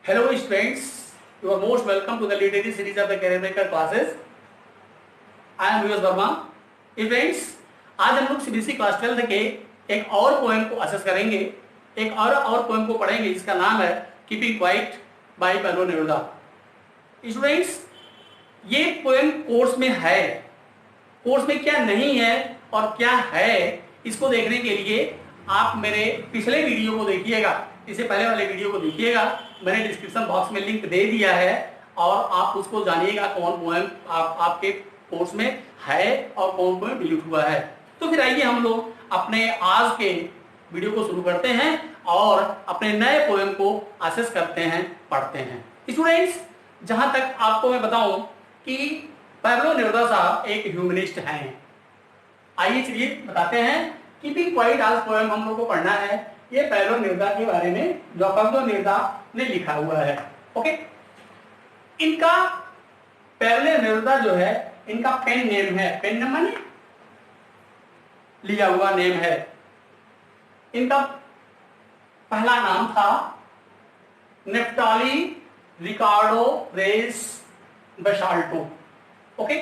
Hello students, you are most welcome to the literary series of the career breaker classes. I am Vivek Verma. Students, आज हम लोग CBSE class 12 के एक और poem को assess करेंगे, एक और पोएम को पढ़ेंगे जिसका नाम है keeping quiet by Pablo Neruda. Students, ये पोएम कोर्स में है, कोर्स में क्या नहीं है और क्या है इसको देखने के लिए आप मेरे पिछले वीडियो को देखिएगा, इससे पहले वाले वीडियो को देखिएगा. मैंने डिस्क्रिप्शन बॉक्स में लिंक दे दिया है और आप उसको जानिएगा कौन पोएम आपके कोर्स में है और कौन पोएम डिलीट हुआ है. तो फिर आइए हम लोग अपने आज के वीडियो को शुरू करते हैं और अपने नए पोएम को असेस करते हैं, पढ़ते हैं. स्टूडेंट्स, जहां तक आपको मैं बताऊं कि पैब्लो नेरुदा साहब एक ह्यूमनिस्ट हैं. आइए चलिए बताते हैं. कीपिंग क्वाइट आज पोएम हम लोग को पढ़ना है. ये पैब्लो नेरुदा के बारे में जो पैब्लो नेरुदा ने लिखा हुआ है. ओके, इनका पैब्लो नेरुदा जो है इनका पेन नेम है. पेन नेम माने लिया हुआ नेम है. इनका पहला नाम था नेफ्टाली रिकार्डो रेस बसाल्टो. ओके,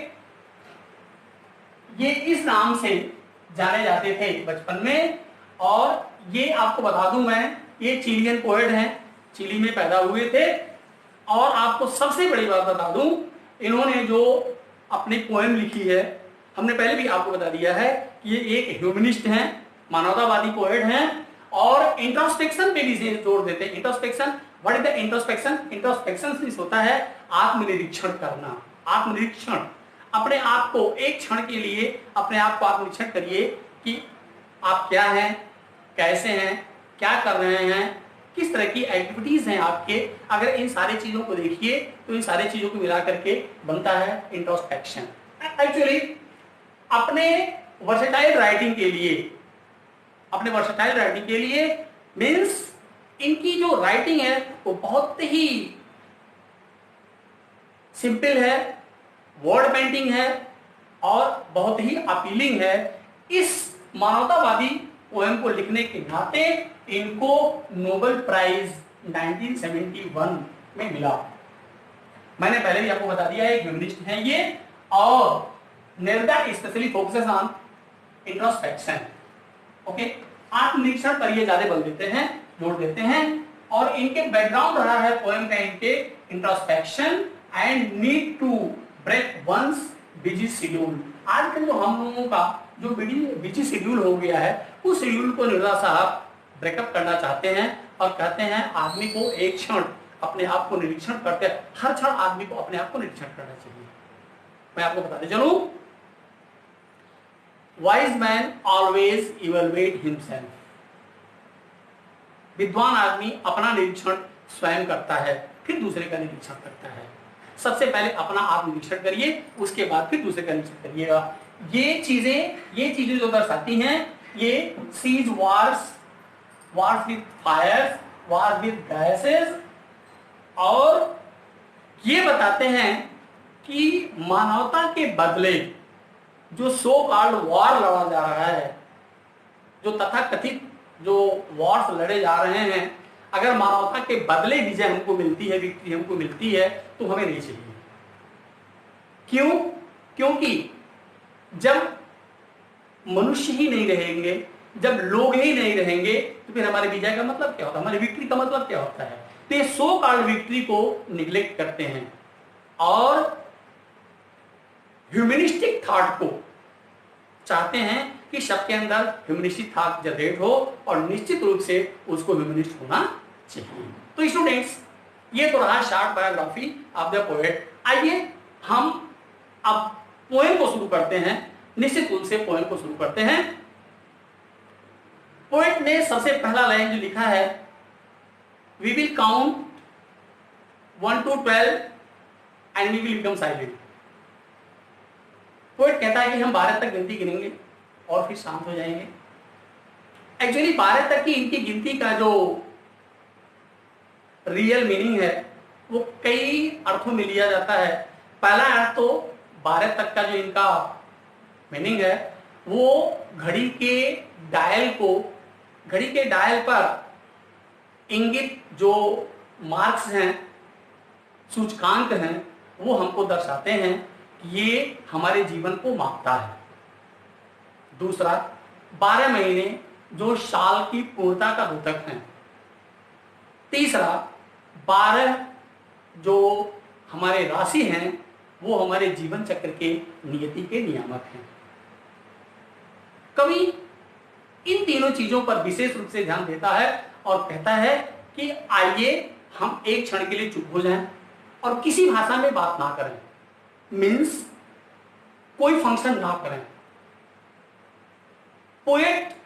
ये इस नाम से जाने जाते थे बचपन में. और ये आपको बता दूं मैं, ये चिलियन पोएट हैं, चिली में पैदा हुए थे. और आपको सबसे बड़ी बात बता दूं, इन्होंने जो अपनी पोएम लिखी है, हमने पहले भी आपको बता दिया है कि ये एक ह्यूमनिस्ट हैं, मानवतावादी पोएट हैं और इंट्रोस्पेक्शन पे भी जोर देते हैं. Introspection, what is the introspection? Introspection होता है आत्मनिरीक्षण करना. आत्मनिरीक्षण, अपने आप को एक क्षण के लिए अपने आप को आत्मनिरीक्षण करिए कि आप क्या हैं, कैसे हैं, क्या कर रहे हैं, किस तरह की एक्टिविटीज हैं आपके. अगर इन सारी चीजों को देखिए तो इन सारी चीजों को मिला करके बनता है इंट्रोस्पेक्शन. एक्चुअली अपने वर्सेटाइल राइटिंग के लिए, अपने वर्सेटाइल राइटिंग के लिए मीन्स इनकी जो राइटिंग है वो बहुत ही सिंपल है, वर्ड पेंटिंग है और बहुत ही अपीलिंग है. इस मानवतावादी पोएम को लिखने के नाते इनको नोबेल प्राइज 1971 में मिला. मैंने पहले भी आपको बता दिया है, एक ह्यूमनिस्ट हैं ये. और Neruda specially focuses on introspection. Okay, आत्मनिरीक्षण पर ये ज्यादा बल देते हैं, जोर देते हैं. और इनके बैकग्राउंड रहा है पोएम का इनके introspection and need to break one's busy schedule. आजकल जो हम लोगों का जो बिजी शेड्यूल हो गया है, उस शेड्यूल को नेरुदा साहब ब्रेकअप करना चाहते हैं और कहते हैं आदमी को एक क्षण अपने आप को निरीक्षण करते हैं. हर क्षण आदमी को अपने आप को निरीक्षण करना चाहिए. मैं आपको बताते चलूं, wise man always evaluate himself. विद्वान आदमी अपना निरीक्षण स्वयं करता है, फिर दूसरे का निरीक्षण करता है. सबसे पहले अपना आप निरीक्षण करिए, उसके बाद फिर दूसरे का निरीक्षण करिएगा. ये चीजें जो दर्शाती हैं, ये sees wars with fire, war with gases. और ये बताते हैं कि मानवता के बदले जो सो कॉल्ड वॉर लड़ा जा रहा है, जो तथाकथित जो वॉर्स लड़े जा रहे हैं, अगर मानवता के बदले विजय हमको मिलती है, विक्ट्री हमको मिलती है, तो हमें नहीं चाहिए. क्यों? क्योंकि जब मनुष्य ही नहीं रहेंगे, जब लोग ही नहीं रहेंगे, तो फिर हमारे विजय का मतलब क्या होता है, हमारी विक्ट्री का मतलब क्या होता है. तो ये सो कॉल्ड विक्ट्री को निग्लेक्ट करते हैं और ह्यूमनिस्टिक थॉट को चाहते हैं कि सबके अंदर ह्यूमनिस्टिक थॉट जनरेट हो और निश्चित रूप से उसको ह्यूमनिस्ट होना चाहिए. तो स्टूडेंट्स, ये तो रहा short biography of the poet. आइए हम अब पोएम को शुरू करते हैं, निश्चित रूप से पोएम को शुरू करते हैं. पोएट ने सबसे पहला लाइन जो लिखा है, we will count 1 to 12 and we will become silent. Poet कहता है कि हम 12 तक गिनती गिनेंगे और फिर शांत हो जाएंगे. एक्चुअली 12 तक की इनकी गिनती का जो रियल मीनिंग है वो कई अर्थों में लिया जाता है. पहला अर्थ तो 12 तक का जो इनका मीनिंग है वो घड़ी के डायल पर इंगित जो मार्क्स हैं, सूचकांक हैं, वो हमको दर्शाते हैं कि ये हमारे जीवन को मापता है। दूसरा, 12 महीने जो साल की पूर्णता का द्योतक हैं। तीसरा, 12 जो हमारे राशि हैं वो हमारे जीवन चक्र के नियति के नियामक हैं। कवि इन तीनों चीजों पर विशेष रूप से ध्यान देता है और कहता है कि आइए हम एक क्षण के लिए चुप हो जाएं और किसी भाषा में बात ना करें, मीन्स कोई फंक्शन ना करें। पोएट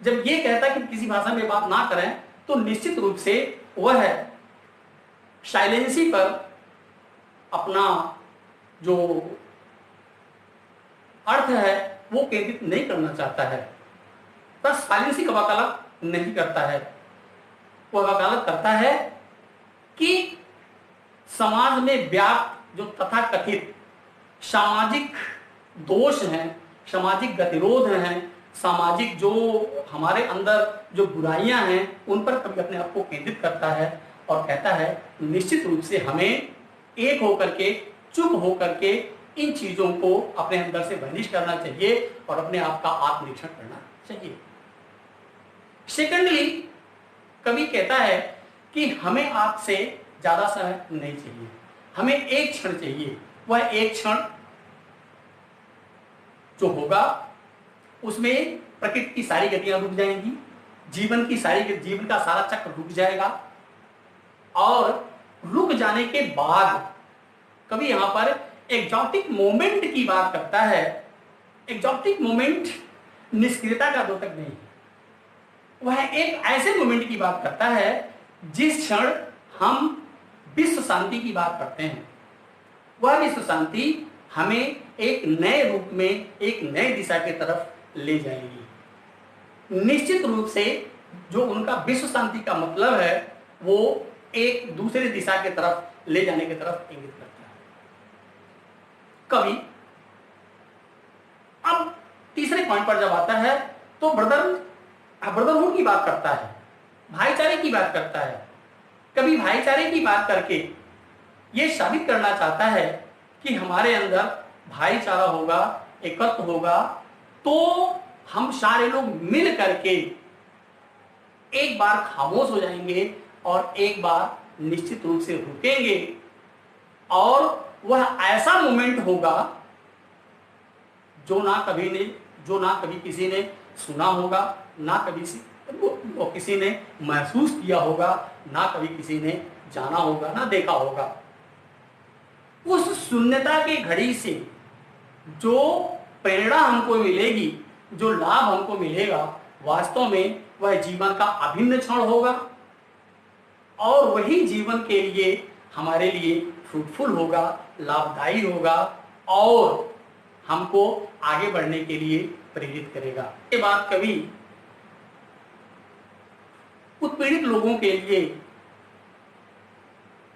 जब ये कहता है कि किसी भाषा में बात ना करें तो निश्चित रूप से वह साइलेंसी पर अपना जो अर्थ है वो केंद्रित नहीं करना चाहता है। बस साइलेंसी का वकालत नहीं करता है, वह वकालत करता है कि समाज में व्याप्त जो तथाकथित सामाजिक दोष हैं, सामाजिक गतिरोध हैं, सामाजिक जो हमारे अंदर जो बुराइयां हैं उन पर कभी अपने आप को केंद्रित करता है और कहता है निश्चित रूप से हमें एक होकर के, चुप होकर के इन चीजों को अपने अंदर से वनिश करना चाहिए और अपने आप का आत्मनिरीक्षण करना चाहिए। सेकेंडली, कवि कहता है कि हमें आपसे ज्यादा समय नहीं चाहिए, हमें एक क्षण चाहिए। वह एक क्षण जो होगा उसमें प्रकृति की सारी गतियां रुक जाएंगी, जीवन का सारा चक्र रुक जाएगा और रुक जाने के बाद कभी यहां पर एग्जॉटिक मोमेंट की बात करता है। एग्जॉटिक मोमेंट निष्क्रियता का द्योतक नहीं, वह एक ऐसे मोमेंट की बात करता है जिस क्षण हम विश्व शांति की बात करते हैं। वह विश्व शांति हमें एक नए रूप में, एक नए दिशा की तरफ ले जाएगी। निश्चित रूप से जो उनका विश्व शांति का मतलब है वो एक दूसरे दिशा की तरफ ले जाने की तरफ इंगित करता है। कवि अब तीसरे पॉइंट पर जब आता है तो ब्रदरहुड की बात करता है, भाईचारे की बात करता है। कभी भाईचारे की बात करके ये साबित करना चाहता है कि हमारे अंदर भाईचारा होगा, एकत्व होगा तो हम सारे लोग मिल करके एक बार खामोश हो जाएंगे और एक बार निश्चित रूप से रुकेंगे और वह ऐसा मोमेंट होगा जो ना कभी किसी ने सुना होगा, ना कभी किसी ने महसूस किया होगा, ना कभी किसी ने जाना होगा, ना देखा होगा। उस शून्यता की घड़ी से जो प्रेरणा हमको मिलेगी, जो लाभ हमको मिलेगा, वास्तव में वह जीवन का अभिन्न क्षण होगा और वही जीवन के लिए हमारे लिए फ्रूटफुल होगा, लाभदायी होगा और हमको आगे बढ़ने के लिए प्रेरित करेगा। ये बात कवि उत्पीड़ित लोगों के लिए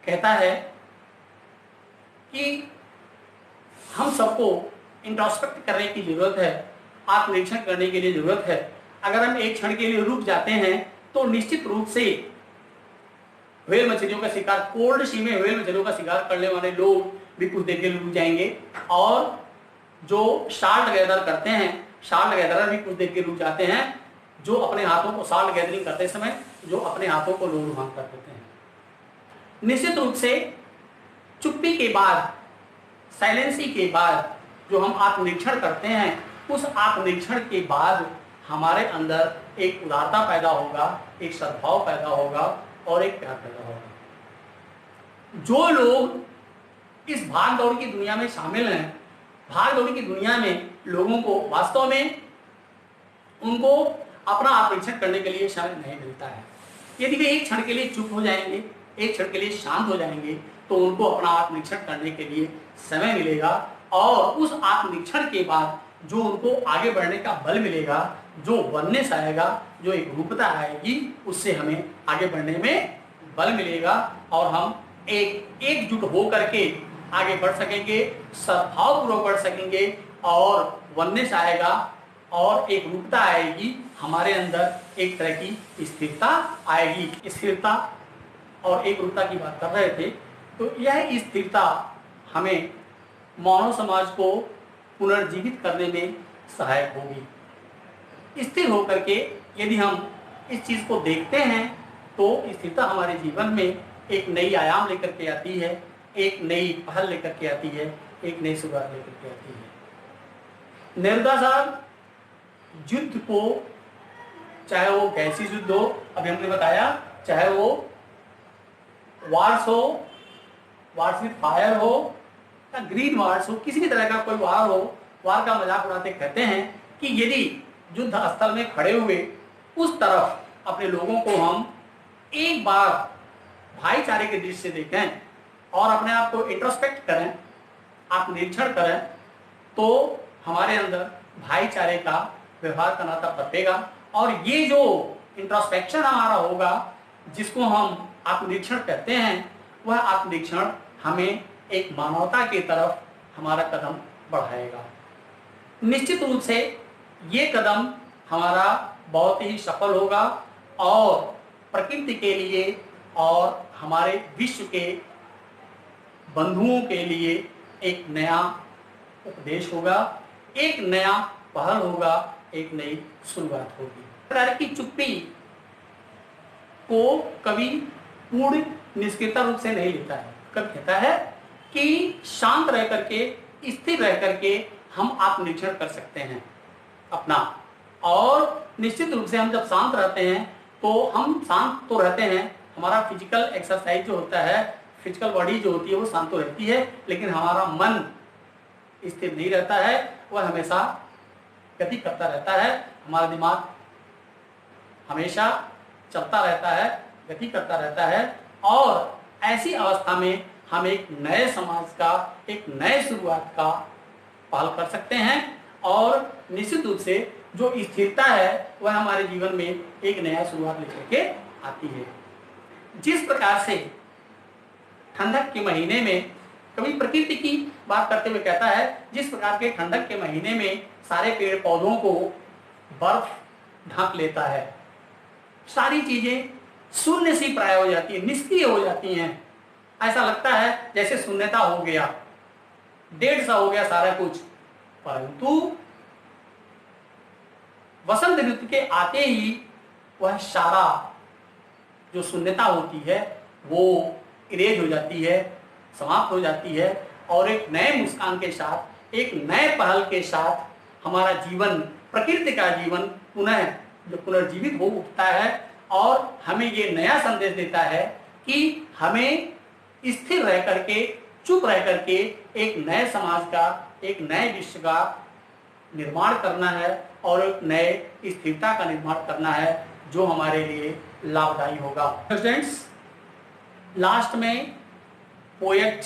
कहता है कि हम सबको इंट्रोस्पेक्ट करने की जरूरत है, आत्मनिरीक्षण करने के लिए जरूरत है। अगर हम एक क्षण के लिए रुक जाते हैं तो निश्चित रूप से व्हेल मछलियों का शिकार, कोल्ड सी में व्हेल मछलियों का शिकार करने वाले लोग भी कुछ देर के लिए रुक जाएंगे और जो शार्ट गैदर करते हैं, शार्ट गैदरर भी कुछ देर के रुक जाते हैं, जो अपने हाथों को शार्ट गैदरिंग करते समय जो अपने हाथों को लोलुभान कर देते हैं। निश्चित रूप से चुप्पी के बाद, साइलेंसी के बाद जो हम आत्मनिरीक्षण करते हैं, उस आत्मनिरीक्षण के बाद हमारे अंदर एक उदारता पैदा होगा, एक सद्भाव पैदा होगा और एक प्यार पैदा होगा। जो लोग इस भाग दौड़ की दुनिया में शामिल हैं, भाग दौड़ की दुनिया में लोगों को वास्तव में उनको अपना आत्मनिरीक्षण करने के लिए समय नहीं मिलता है। यदि वे एक क्षण के लिए चुप हो जाएंगे, एक क्षण के लिए शांत हो जाएंगे तो उनको अपना आत्मनिरीक्षण करने के लिए समय मिलेगा और उस आत्मनिरीक्षण के बाद जो उनको आगे बढ़ने का बल मिलेगा, जो वननेस आएगा, जो एक रूपता आएगी, उससे हमें आगे बढ़ने में बल मिलेगा और हम एकजुट हो करके आगे बढ़ सकेंगे, सद्भावपूर्वक बढ़ सकेंगे और वननेस आएगा और एक रूपता आएगी, हमारे अंदर एक तरह की स्थिरता आएगी। स्थिरता और एक रूपता की बात कर रहे थे, तो यह स्थिरता हमें मानव समाज को पुनर्जीवित करने में सहायक होगी। स्थिर होकर के यदि हम इस चीज को देखते हैं तो स्थिरता हमारे जीवन में एक नई आयाम लेकर के आती है, एक नई पहल लेकर के आती है, एक नई शुरुआत लेकर के आती है। नेरुदा साहब युद्ध को, चाहे वो गैसी युद्ध हो, अभी हमने बताया, चाहे वो वार्स हो, वार्स विद फायर हो या ग्रीन वार्स हो, किसी भी तरह का कोई वार हो, वार का मजाक उड़ाते कहते हैं कि यदि युद्ध स्थल में खड़े हुए उस तरफ अपने लोगों को हम एक बार भाईचारे के दृष्टि से देखें और अपने आप को इंट्रोस्पेक्ट करें, आत्मनिरीक्षण करें, तो हमारे अंदर भाईचारे का व्यवहार का नाता बरतेगा। और ये जो इंट्रोस्पेक्शन हमारा होगा, जिसको हम आत्मनिरीक्षण कहते हैं, वह आत्मनिरीक्षण हमें एक मानवता की तरफ हमारा कदम बढ़ाएगा। निश्चित रूप से ये कदम हमारा बहुत ही सफल होगा और प्रकृति के लिए और हमारे विश्व के बंधुओं के लिए एक नया उपदेश होगा, एक नया पहल होगा, एक नई शुरुआत होगी। प्रकार की चुप्पी को कभी पूर्ण निष्क्रियता रूप से नहीं लेता है, कब कहता है कि शांत रह करके, स्थिर रह करके हम आत्मनिरीक्षण कर सकते हैं अपना। और निश्चित रूप से हम जब शांत रहते हैं तो हम शांत तो रहते हैं, हमारा फिजिकल एक्सरसाइज जो होता है, फिजिकल बॉडी जो होती है वो शांत तो रहती है, लेकिन हमारा मन स्थिर नहीं रहता है, वह हमेशा गति करता रहता है। हमारा दिमाग हमेशा चलता रहता है, गति करता रहता है। और ऐसी अवस्था में हम एक नए समाज का, एक नए शुरुआत का पहल कर सकते हैं। और निश्चित रूप से जो स्थिरता है वह हमारे जीवन में एक नया शुरुआत लेकर के आती है। जिस प्रकार से ठंडक के महीने में, कभी प्रकृति की बात करते हुए कहता है, जिस प्रकार के ठंडक के महीने में सारे पेड़ पौधों को बर्फ ढक लेता है, सारी चीजें शून्य सी प्राय हो जाती है, निष्क्रिय हो जाती हैं, ऐसा लगता है जैसे शून्यता हो गया, डेढ़ सा हो गया सारा कुछ। परंतु वसंत ऋतु के आते ही वह सारा जो शून्यता होती है वो इरेज हो जाती है, समाप्त हो जाती है, और एक नए मुस्कान के साथ, एक नए पहल के साथ हमारा जीवन, प्रकृति का जीवन पुनः जो पुनर्जीवित हो उठता है और हमें ये नया संदेश देता है कि हमें स्थिर रह करके, चुप रह करके एक नए समाज का, एक नए विश्व का निर्माण करना है और एक नए स्थिरता का निर्माण करना है जो हमारे लिए लाभदायी होगा। स्टूडेंट्स, लास्ट में पोएट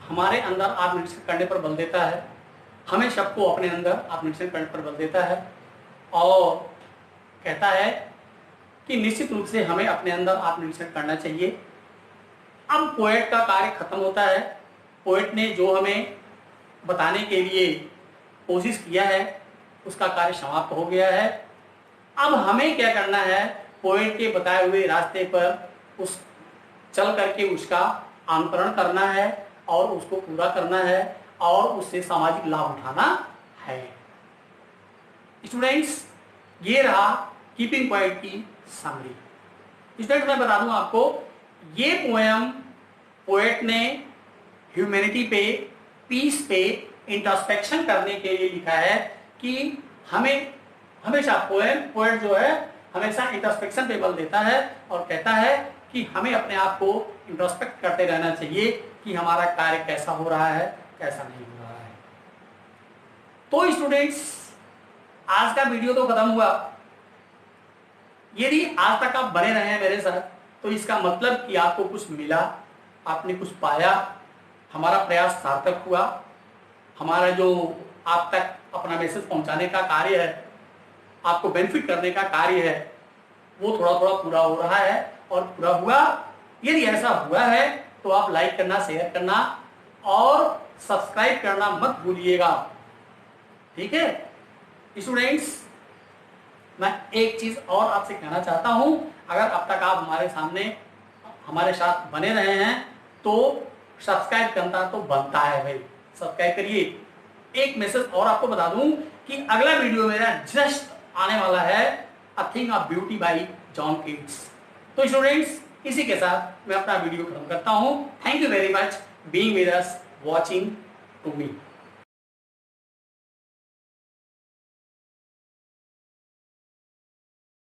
हमारे अंदर आत्मनिरीक्षण करने पर बल देता है, हमें सबको अपने अंदर आत्मनिरीक्षण करने पर बल देता है और कहता है कि निश्चित रूप से हमें अपने अंदर आत्मनिरीक्षण करना चाहिए। अब पोएट का कार्य खत्म होता है। पोएट ने जो हमें बताने के लिए कोशिश किया है उसका कार्य समाप्त हो गया है। अब हमें क्या करना है, पोएट के बताए हुए रास्ते पर उस चल करके उसका अनुकरण करना है और उसको पूरा करना है और उससे सामाजिक लाभ उठाना है। स्टूडेंट्स, ये रहा कीपिंग पोएट की समरी। स्टूडेंट्स, मैं बता दूं आपको, ये पोएम पोएट ने ह्यूमैनिटी पे, पीस पे इंट्रोस्पेक्शन करने के लिए लिखा है कि हमें हमेशा पोएट जो है हमेशा इंट्रोस्पेक्शन पे बल देता है और कहता है कि हमें अपने आप को इंट्रोस्पेक्ट करते रहना चाहिए कि हमारा कार्य कैसा हो रहा है, कैसा नहीं हो रहा है। तो स्टूडेंट्स, आज का वीडियो तो खत्म हुआ। यदि आज तक आप बने रहे हैं मेरे साथ तो इसका मतलब कि आपको कुछ मिला, आपने कुछ पाया, हमारा प्रयास सार्थक हुआ, हमारा जो आप तक अपना मैसेज पहुंचाने का कार्य है, आपको बेनिफिट करने का कार्य है, वो थोड़ा थोड़ा पूरा हो रहा है और पूरा हुआ। यदि ऐसा हुआ है तो आप लाइक करना, शेयर करना और सब्सक्राइब करना मत भूलिएगा, ठीक है। स्टूडेंट्स, मैं एक चीज और आपसे कहना चाहता हूं, अगर अब तक आप हमारे सामने हमारे साथ बने रहे हैं तो सब्सक्राइब करना तो बनता है भाई, सब्सक्राइब करिए। एक मैसेज और आपको बता दूं कि अगला वीडियो मेरा जस्ट आने वाला है a thing of beauty by John Keats. तो स्टूडेंट्स, इसी के साथ मैं अपना वीडियो खत्म करता हूं। Thank you very much being with us, watching to me.